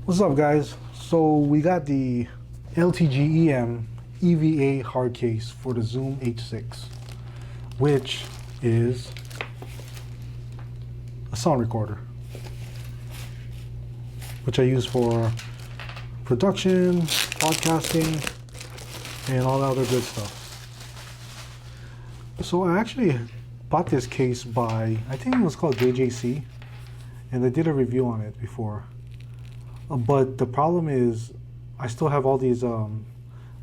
What's up, guys? So we got the LTGEM EVA hard case for the Zoom H6, which is a sound recorder, which I use for production, podcasting, and all that other good stuff. So I actually bought this case by, I think it was called JJC, and I did a review on it before. But the problem is I still have all these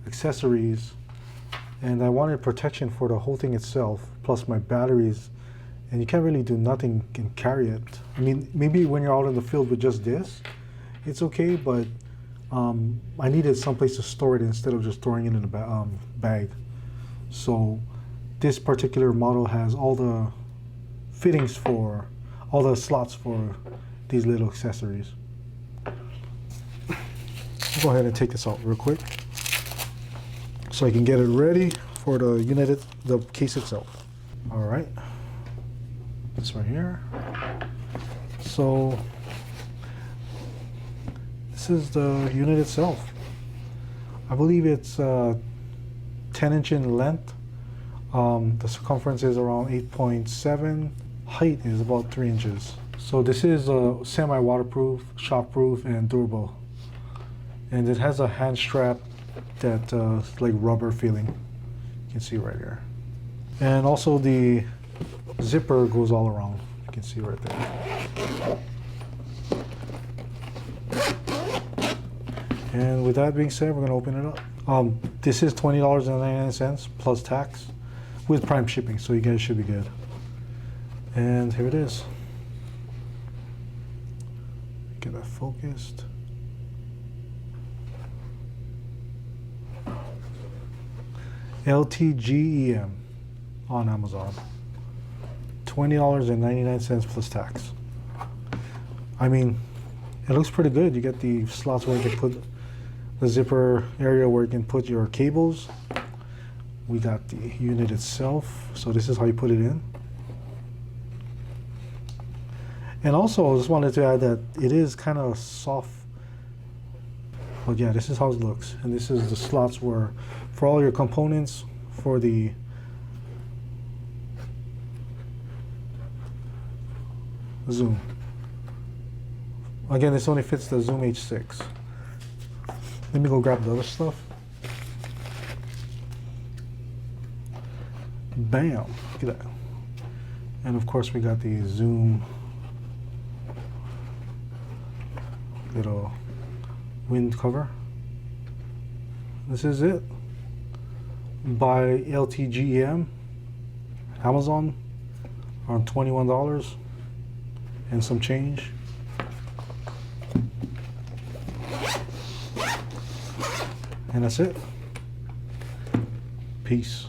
accessories, and I wanted protection for the whole thing itself, plus my batteries, and you can't really do nothing and carry it. I mean, maybe when you're out in the field with just this, it's okay, but I needed someplace to store it instead of just throwing it in a bag. So this particular model has all the fittings for, all the slots for these little accessories. Go ahead and take this out real quick so I can get it ready for the unit, the case itself. All right, this right here. So this is the unit itself. I believe it's 10-inch in length. The circumference is around 8.7. Height is about 3 inches. So this is semi-waterproof, shockproof, and durable. And it has a hand strap that's like rubber feeling. You can see right here. And also the zipper goes all around. You can see right there. And with that being said, we're gonna open it up. This is $20.99 plus tax with Prime shipping, so you guys should be good. And here it is. Get that focused. LTGEM on Amazon. $20.99 plus tax. I mean, it looks pretty good. You get the slots where you can put the zipper area where you can put your cables. We got the unit itself. So this is how you put it in. And also, I just wanted to add that it is kind of soft. But yeah, this is how it looks. And this is the slots where, for all your components for the Zoom. Again, this only fits the Zoom H6. Let me go grab the other stuff. Bam, look at that. And of course we got the Zoom little wind cover. This is it. By LTGEM, Amazon, around $21 and some change. And that's it. Peace.